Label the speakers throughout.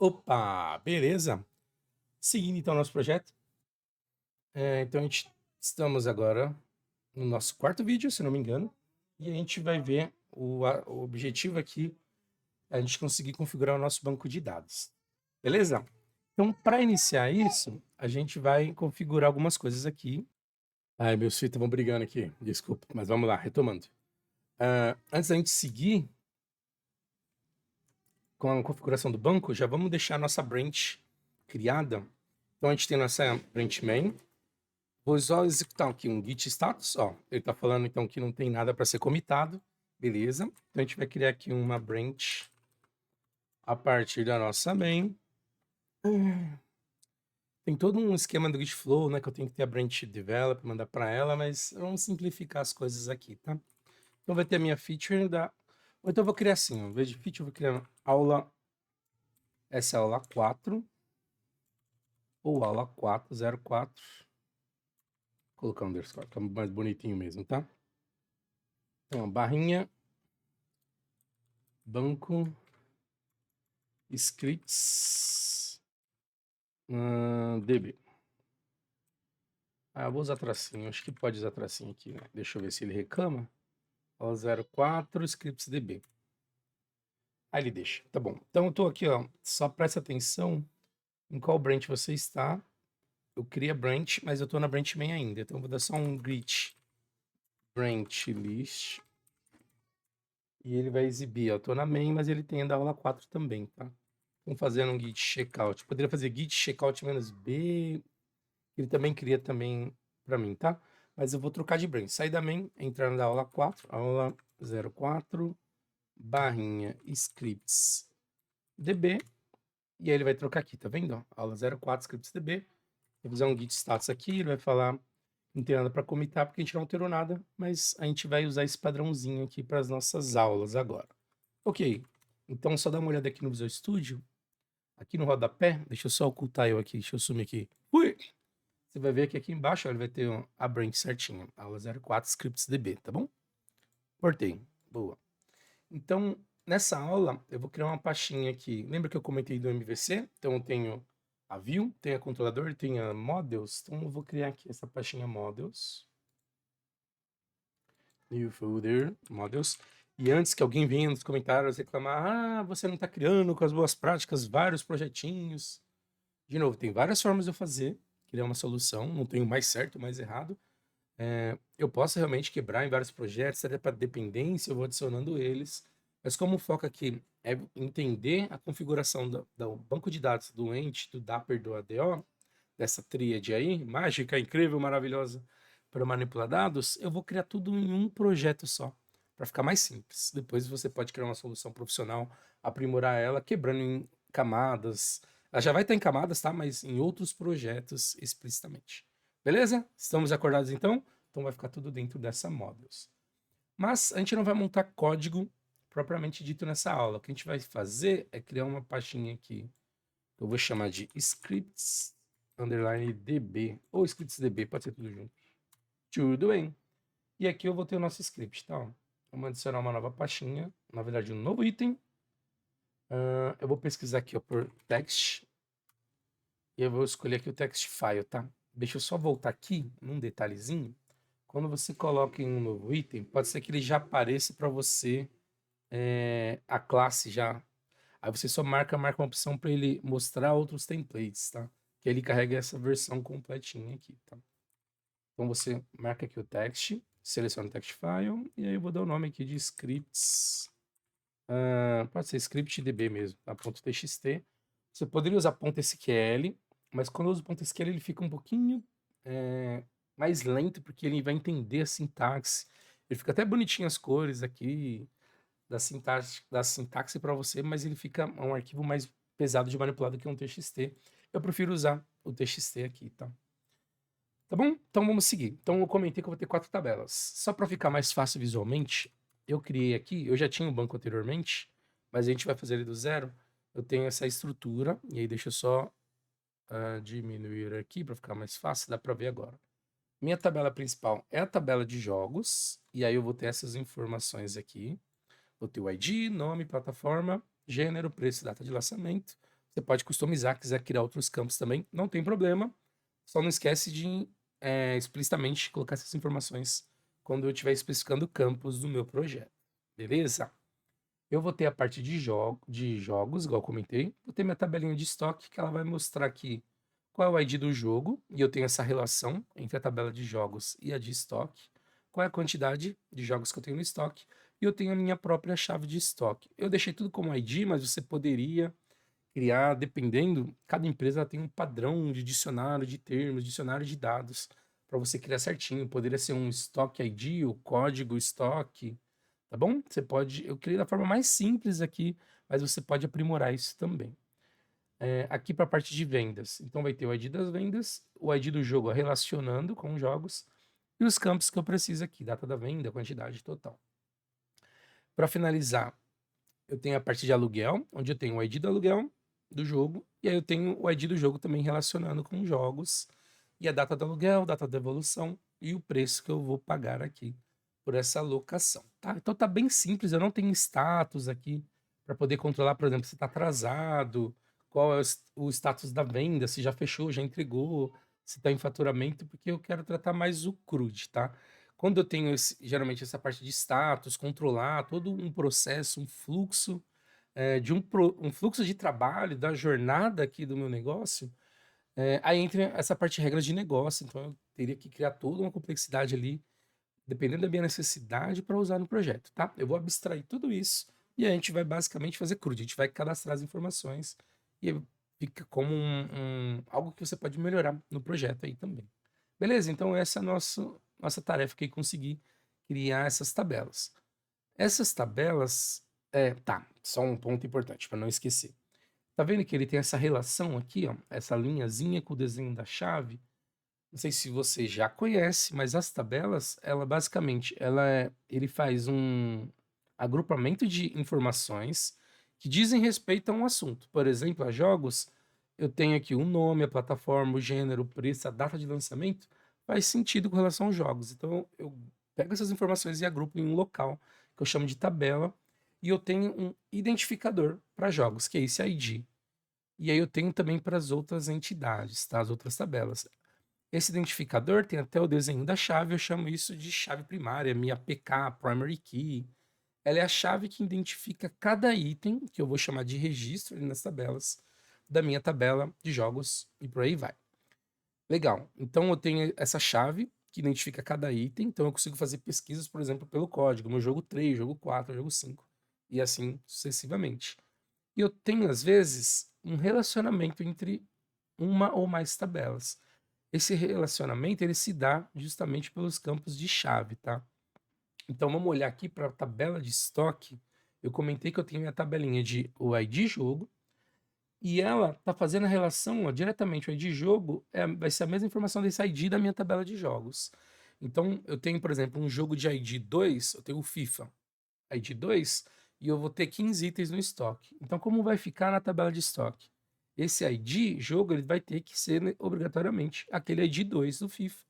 Speaker 1: Opa, beleza? Seguindo então nosso projeto, então estamos agora no nosso quarto vídeo, se não me engano, e a gente vai ver o objetivo aqui é a gente conseguir configurar o nosso banco de dados, beleza? Então, para iniciar isso, a gente vai configurar algumas coisas aqui. Ai, meus filhos estavam brigando aqui, desculpa, mas vamos lá, retomando. Antes da gente seguir com a configuração do banco, já vamos deixar a nossa branch criada. Então, a gente tem nossa branch main. Vou só executar aqui um git status, ó. Ele está falando então que não tem nada para ser comitado, beleza? Então a gente vai criar aqui uma branch a partir da nossa main. Tem todo um esquema do Git Flow, né? Que eu tenho que ter a branch develop, mandar para ela, mas vamos simplificar as coisas aqui, tá? Então vai ter a minha feature da. Ou então eu vou criar assim, ó. Em vez de feature, eu vou criar aula. Essa é a aula 4. Ou aula 404. Vou colocar um underscore, fica mais bonitinho mesmo, tá? Então, a barrinha banco scripts db. Eu vou usar tracinho, acho que pode usar tracinho aqui, né? Deixa eu ver se ele reclama. Ó, 04 scripts db. Aí ele deixa, tá bom. Então eu tô aqui, ó, só presta atenção em qual branch você está. Eu criei a branch, mas eu tô na branch main ainda, então eu vou dar só um git branch list. E ele vai exibir, ó, eu tô na main, mas ele tem a da aula 4 também, tá? Então fazendo um git checkout. Poderia fazer git checkout -b. Ele também cria também para mim, tá? Mas eu vou trocar de branch. Sair da main, entrar na aula 4, aula 04, barrinha scripts db, e aí ele vai trocar aqui, tá vendo? Aula 04 scripts db. Eu vou usar um git status aqui, ele vai falar não tem nada para comitar porque a gente não alterou nada, mas a gente vai usar esse padrãozinho aqui para as nossas aulas agora. Ok, então só dá uma olhada aqui no Visual Studio, aqui no rodapé, deixa eu só ocultar eu aqui, deixa eu sumir aqui. Ui! Você vai ver que aqui embaixo ó, ele vai ter a branch certinha, aula 04 scripts db, tá bom? Cortei, boa. Então, nessa aula, eu vou criar uma pastinha aqui. Lembra que eu comentei do MVC? Então, eu tenho a view, tem a controlador, tem a models. Então, eu vou criar aqui essa pastinha models. New folder, models. E antes que alguém venha nos comentários reclamar, você não está criando com as boas práticas vários projetinhos. De novo, tem várias formas de eu fazer, criar uma solução, não tenho mais certo, mais errado. Eu posso realmente quebrar em vários projetos, até para dependência, eu vou adicionando eles. Mas como o foco aqui é entender a configuração do banco de dados do ente, do Dapper, do ADO, dessa tríade aí, mágica, incrível, maravilhosa, para manipular dados, eu vou criar tudo em um projeto só, para ficar mais simples. Depois você pode criar uma solução profissional, aprimorar ela, quebrando em camadas. Ela já vai estar em camadas, tá? Mas em outros projetos explicitamente. Beleza? Estamos acordados então? Então vai ficar tudo dentro dessa models. Mas a gente não vai montar código propriamente dito nessa aula. O que a gente vai fazer é criar uma pastinha aqui, que eu vou chamar de scripts underline db, ou scripts db, pode ser tudo junto. Tudo bem. E aqui eu vou ter o nosso script, tá? Vamos adicionar uma nova pastinha, na verdade um novo item. Eu vou pesquisar aqui ó, por text, e eu vou escolher aqui o text file, tá? Deixa eu só voltar aqui num detalhezinho. Quando você coloca em um novo item, pode ser que ele já apareça para você a classe já. Aí você só marca uma opção para ele mostrar outros templates, tá? Que ele carrega essa versão completinha aqui, tá? Então você marca aqui o text, seleciona o text file, e aí eu vou dar o nome aqui de scripts. Pode ser scriptdb mesmo, tá? .txt. Você poderia usar .sql, mas quando eu uso .sql ele fica um pouquinho mais lento, porque ele vai entender a sintaxe. Ele fica até bonitinho as cores aqui da sintaxe para você, mas ele fica um arquivo mais pesado de manipular do que um TXT. Eu prefiro usar o TXT aqui, tá? Tá bom? Então vamos seguir. Então eu comentei que eu vou ter 4 tabelas. Só para ficar mais fácil visualmente, eu criei aqui, eu já tinha um banco anteriormente, mas a gente vai fazer ele do zero. Eu tenho essa estrutura, e aí deixa eu só diminuir aqui para ficar mais fácil, dá para ver agora. Minha tabela principal é a tabela de jogos, e aí eu vou ter essas informações aqui. Vou ter o ID, nome, plataforma, gênero, preço, data de lançamento. Você pode customizar, quiser criar outros campos também, não tem problema. Só não esquece de explicitamente colocar essas informações quando eu estiver especificando campos do meu projeto. Beleza? Eu vou ter a parte de jogos, igual eu comentei. Vou ter minha tabelinha de estoque, que ela vai mostrar aqui qual é o ID do jogo, e eu tenho essa relação entre a tabela de jogos e a de estoque. Qual é a quantidade de jogos que eu tenho no estoque, e eu tenho a minha própria chave de estoque. Eu deixei tudo como ID, mas você poderia criar, dependendo, cada empresa tem um padrão de dicionário de termos, dicionário de dados, para você criar certinho. Poderia ser um estoque ID, o código estoque, tá bom? Você pode, eu criei da forma mais simples aqui, mas você pode aprimorar isso também. Aqui para a parte de vendas, então vai ter o ID das vendas, o ID do jogo relacionando com os jogos e os campos que eu preciso aqui, data da venda, quantidade total. Para finalizar, eu tenho a parte de aluguel, onde eu tenho o ID do aluguel do jogo, e aí eu tenho o ID do jogo também relacionando com jogos, e a data do aluguel, data da devolução e o preço que eu vou pagar aqui por essa locação, tá? Então tá bem simples, eu não tenho status aqui para poder controlar, por exemplo, se está atrasado, qual é o status da venda, se já fechou, já entregou, se está em faturamento, porque eu quero tratar mais o CRUD, tá? Quando eu tenho geralmente essa parte de status, controlar todo um processo, um fluxo, um fluxo de trabalho, da jornada aqui do meu negócio, aí entra essa parte de regras de negócio. Então eu teria que criar toda uma complexidade ali, dependendo da minha necessidade, para usar no projeto, tá? Eu vou abstrair tudo isso e a gente vai basicamente fazer CRUD. A gente vai cadastrar as informações e aí fica como algo que você pode melhorar no projeto aí também. Beleza? Então essa é a nossa tarefa que é conseguir criar essas tabelas. Essas tabelas, tá, só um ponto importante para não esquecer. Tá vendo que ele tem essa relação aqui, ó, essa linhazinha com o desenho da chave? Não sei se você já conhece, mas as tabelas, ela basicamente, ele faz um agrupamento de informações que dizem respeito a um assunto. Por exemplo, a jogos, eu tenho aqui o nome, a plataforma, o gênero, o preço, a data de lançamento, faz sentido com relação aos jogos. Então, eu pego essas informações e agrupo em um local, que eu chamo de tabela, e eu tenho um identificador para jogos, que é esse ID. E aí eu tenho também para as outras entidades, tá? As outras tabelas. Esse identificador tem até o desenho da chave, eu chamo isso de chave primária, minha PK, Primary Key. Ela é a chave que identifica cada item, que eu vou chamar de registro ali nas tabelas, da minha tabela de jogos e por aí vai. Legal. Então eu tenho essa chave que identifica cada item, então eu consigo fazer pesquisas, por exemplo, pelo código, no jogo 3, jogo 4, jogo 5, e assim sucessivamente. E eu tenho, às vezes, um relacionamento entre uma ou mais tabelas. Esse relacionamento ele se dá justamente pelos campos de chave, tá? Então vamos olhar aqui para a tabela de estoque. Eu comentei que eu tenho minha tabelinha de o ID jogo e ela está fazendo a relação, ó, diretamente. O ID jogo vai ser a mesma informação desse ID da minha tabela de jogos. Então eu tenho, por exemplo, um jogo de ID 2, eu tenho o FIFA ID 2 e eu vou ter 15 itens no estoque. Então como vai ficar na tabela de estoque? Esse ID jogo ele vai ter que ser, né, obrigatoriamente aquele ID 2 do FIFA.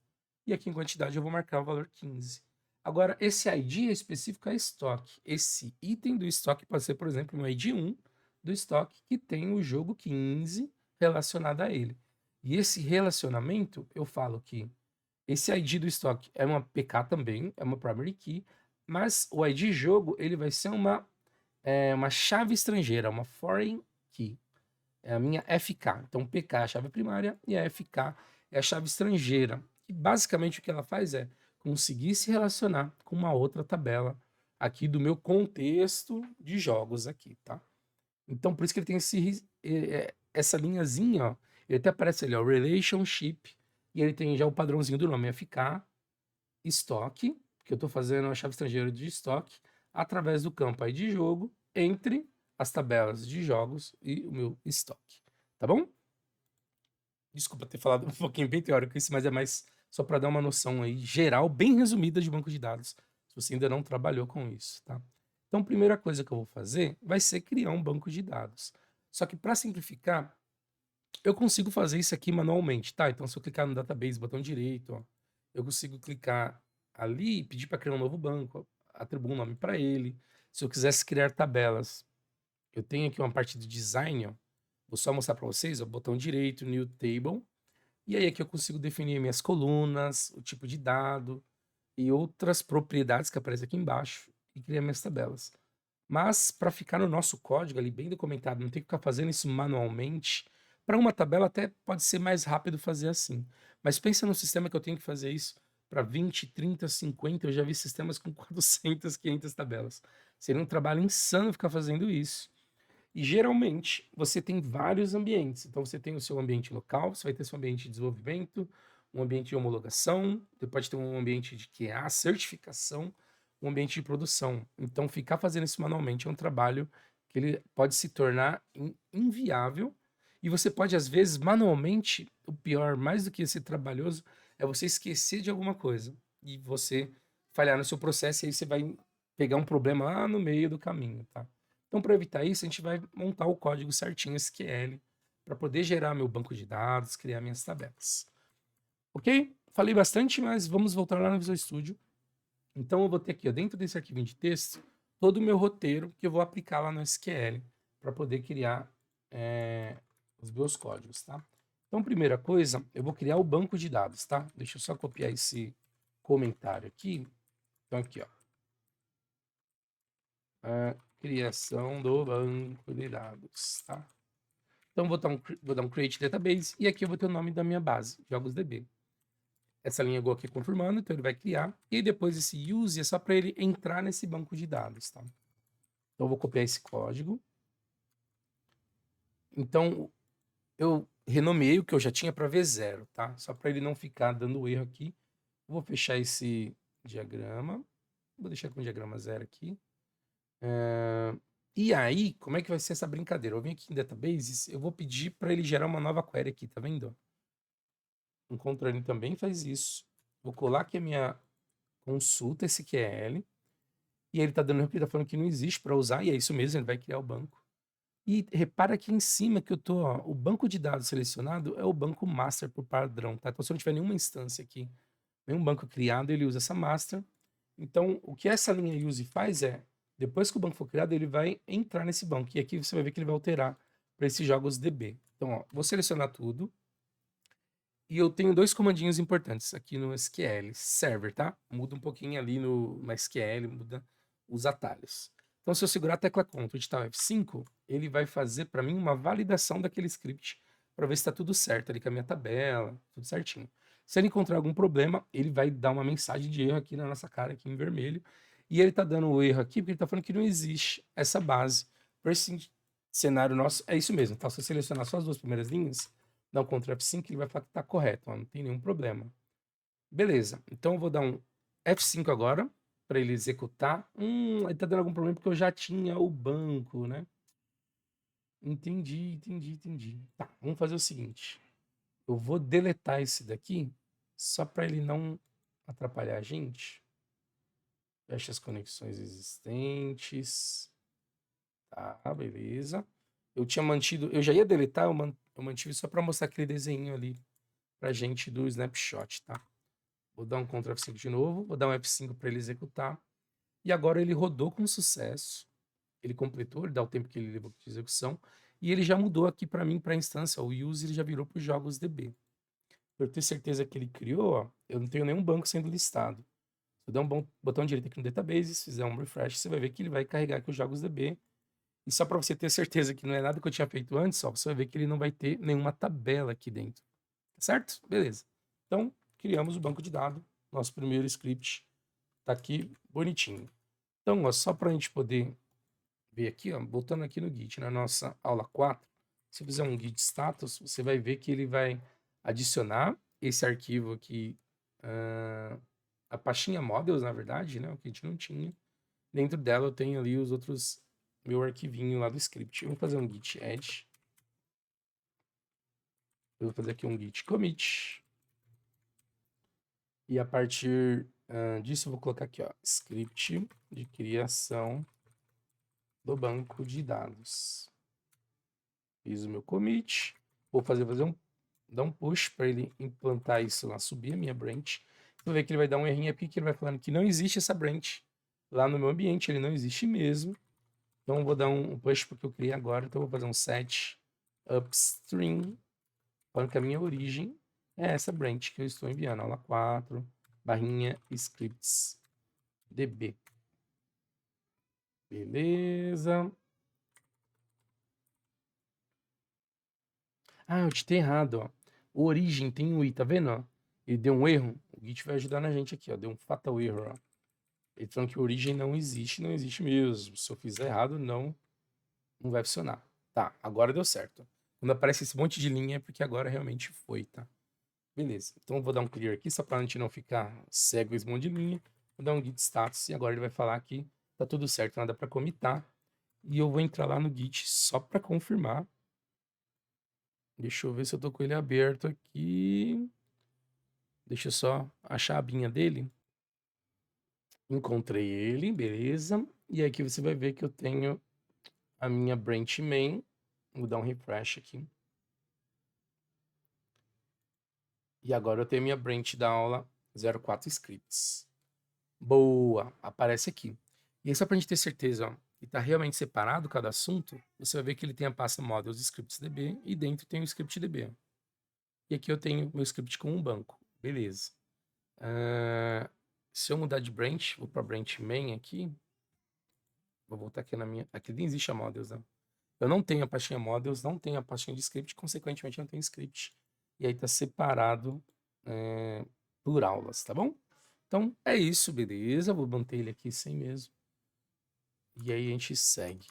Speaker 1: E aqui em quantidade eu vou marcar o valor 15. Agora, esse ID específico é estoque. Esse item do estoque pode ser, por exemplo, um ID 1 do estoque que tem o jogo 15 relacionado a ele. E esse relacionamento, eu falo que esse ID do estoque é uma PK também, é uma primary key, mas o ID jogo ele vai ser uma chave estrangeira, uma foreign key. É a minha FK. Então, PK é a chave primária e a FK é a chave estrangeira. E basicamente o que ela faz é conseguir se relacionar com uma outra tabela aqui do meu contexto de jogos aqui, tá? Então, por isso que ele tem essa linhazinha, ó. Ele até aparece ali, ó, relationship, e ele tem já o padrãozinho do nome, FK, estoque, que eu estou fazendo a chave estrangeira de estoque, através do campo aí de jogo, entre as tabelas de jogos e o meu estoque. Tá bom? Desculpa ter falado um pouquinho bem teórico isso, mas é mais só para dar uma noção aí geral, bem resumida de banco de dados, se você ainda não trabalhou com isso, tá? Então, a primeira coisa que eu vou fazer vai ser criar um banco de dados. Só que para simplificar, eu consigo fazer isso aqui manualmente, tá? Então, se eu clicar no database, botão direito, ó, eu consigo clicar ali e pedir para criar um novo banco, atribuir um nome para ele. Se eu quisesse criar tabelas, eu tenho aqui uma parte do design, ó, Vou só mostrar para vocês, ó, botão direito, New Table, e aí aqui eu consigo definir minhas colunas, o tipo de dado e outras propriedades que aparecem aqui embaixo e criar minhas tabelas. Mas para ficar no nosso código ali bem documentado, não ter que ficar fazendo isso manualmente, para uma tabela até pode ser mais rápido fazer assim. Mas pensa no sistema que eu tenho que fazer isso para 20, 30, 50, eu já vi sistemas com 400, 500 tabelas. Seria um trabalho insano ficar fazendo isso. E geralmente você tem vários ambientes. Então você tem o seu ambiente local, você vai ter seu ambiente de desenvolvimento, um ambiente de homologação, você pode ter um ambiente de QA, certificação, um ambiente de produção. Então ficar fazendo isso manualmente é um trabalho que ele pode se tornar inviável e você pode às vezes manualmente, o pior, mais do que ser trabalhoso, é você esquecer de alguma coisa e você falhar no seu processo e aí você vai pegar um problema lá no meio do caminho, tá? Então, para evitar isso, a gente vai montar o código certinho SQL para poder gerar meu banco de dados, criar minhas tabelas. Ok? Falei bastante, mas vamos voltar lá no Visual Studio. Então, eu vou ter aqui, ó, dentro desse arquivo de texto, todo o meu roteiro que eu vou aplicar lá no SQL para poder criar os meus códigos, tá? Então, primeira coisa, eu vou criar o banco de dados, tá? Deixa eu só copiar esse comentário aqui. Então, aqui, ó. Criação do banco de dados, tá? Então, vou dar um create database e aqui eu vou ter o nome da minha base, JogosDB. Essa linha igual aqui confirmando, então ele vai criar. E depois esse use é só para ele entrar nesse banco de dados, tá? Então, eu vou copiar esse código. Então, eu renomeei o que eu já tinha para V0, tá? Só para ele não ficar dando erro aqui. Vou fechar esse diagrama. Vou deixar com o diagrama 0 aqui. E aí, como é que vai ser essa brincadeira? Eu vim aqui em Databases, eu vou pedir para ele gerar uma nova query aqui, tá vendo? Um controle também faz isso. Vou colar aqui a minha consulta SQL. E ele tá dando erro porque ele tá falando que não existe para usar, e é isso mesmo, ele vai criar o banco. E repara aqui em cima que eu tô, ó, o banco de dados selecionado é o banco master por padrão, tá? Então se eu não tiver nenhuma instância aqui, nenhum banco criado, ele usa essa master. Então, o que essa linha use faz é, depois que o banco for criado, ele vai entrar nesse banco. E aqui você vai ver que ele vai alterar para esses jogos DB. Então, ó, vou selecionar tudo. E eu tenho dois comandinhos importantes aqui no SQL. Server, tá? Muda um pouquinho ali no SQL, muda os atalhos. Então, se eu segurar a tecla Ctrl e digitar F5, ele vai fazer para mim uma validação daquele script para ver se está tudo certo ali com a minha tabela, tudo certinho. Se ele encontrar algum problema, ele vai dar uma mensagem de erro aqui na nossa cara, aqui em vermelho. E ele está dando o erro aqui porque ele está falando que não existe essa base. Para esse cenário nosso, é isso mesmo. Então, se eu selecionar só as duas primeiras linhas, dá um Ctrl F5, ele vai falar que está correto, ó, não tem nenhum problema. Beleza, então eu vou dar um F5 agora, para ele executar. Ele está dando algum problema porque eu já tinha o banco, né? Entendi. Tá, vamos fazer o seguinte. Eu vou deletar esse daqui, só para ele não atrapalhar a gente. Fecha as conexões existentes. Tá, beleza. Eu tinha mantido, eu já ia deletar, eu mantive só para mostrar aquele desenho ali pra gente do snapshot, tá? Vou dar um Ctrl F5 de novo, vou dar um F5 para ele executar. E agora ele rodou com sucesso. Ele completou, ele dá o tempo que ele levou de execução. E ele já mudou aqui para mim, para a instância. O use ele já virou para os jogos DB. Para eu ter certeza que ele criou, ó, eu não tenho nenhum banco sendo listado. Se eu der um botão direito aqui no database, se fizer um refresh, você vai ver que ele vai carregar aqui os jogos DB. E só para você ter certeza que não é nada que eu tinha feito antes, ó, você vai ver que ele não vai ter nenhuma tabela aqui dentro. Certo? Beleza. Então, criamos o banco de dados. Nosso primeiro script está aqui bonitinho. Então, ó, só para a gente poder ver aqui, ó, voltando aqui no Git, na nossa aula 4, se eu fizer um git status, você vai ver que ele vai adicionar esse arquivo aqui, a pastinha models, na verdade, né, o que a gente não tinha. Dentro dela eu tenho ali os outros, meu arquivinho lá do script. Eu vou fazer um git add. Eu vou fazer aqui um git commit. E a partir disso eu vou colocar aqui, ó, script de criação do banco de dados. Fiz o meu commit. Vou dar um push para ele implantar isso lá, subir a minha branch. Vou ver que ele vai dar um errinho aqui, que ele vai falando que não existe essa branch lá no meu ambiente, ele não existe mesmo. Então eu vou dar um push porque eu criei agora, então eu vou fazer um set upstream, falando que a minha origem é essa branch que eu estou enviando, aula 4, barrinha scripts db. Beleza. Ah, eu ditei errado, ó. O origem tem um i, tá vendo, ó? Ele deu um erro. O Git vai ajudar na gente aqui, ó. Deu um fatal erro, ó. Ele falando que a origem não existe mesmo. Se eu fizer errado, não vai funcionar. Tá, agora deu certo. Quando aparece esse monte de linha é porque agora realmente foi, tá? Beleza. Então eu vou dar um clear aqui, só pra gente não ficar cego esse monte de linha. Vou dar um git status e agora ele vai falar que tá tudo certo, nada pra comitar. E eu vou entrar lá no git só pra confirmar. Deixa eu ver se eu tô com ele aberto aqui. Deixa eu só achar a abinha dele. Encontrei ele, beleza. E aqui você vai ver que eu tenho a minha branch main. Vou dar um refresh aqui. E agora eu tenho a minha branch da aula 04 scripts. Boa, aparece aqui. E aí só pra gente ter certeza, ó, que tá realmente separado cada assunto, você vai ver que ele tem a pasta models scripts.db e dentro tem o script.db. Ó. E aqui eu tenho meu script com um banco. Beleza. Se eu mudar de branch, vou para branch main aqui. Vou voltar aqui na minha. Aqui nem existe a models, né? Eu não tenho a pastinha models, não tenho a pastinha de script, consequentemente não tenho script. E aí tá separado por aulas, tá bom? Então é isso, beleza? Vou manter ele aqui sem mesmo. E aí a gente segue.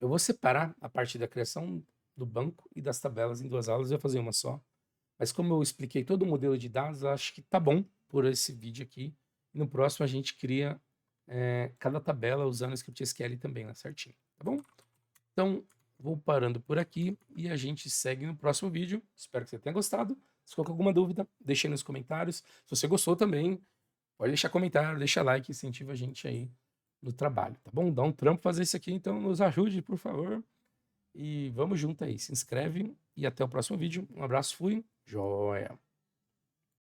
Speaker 1: Eu vou separar a parte da criação do banco e das tabelas em duas aulas, eu vou fazer uma só. Mas como eu expliquei todo o modelo de dados, eu acho que tá bom por esse vídeo aqui. E no próximo a gente cria cada tabela usando o script SQL também, né, certinho, tá bom? Então, vou parando por aqui e a gente segue no próximo vídeo. Espero que você tenha gostado. Se for com alguma dúvida, deixe aí nos comentários. Se você gostou também, pode deixar comentário, deixa like, incentiva a gente aí no trabalho, tá bom? Dá um trampo fazer isso aqui, então nos ajude, por favor. E vamos junto aí. Se inscreve e até o próximo vídeo. Um abraço, fui. Joia.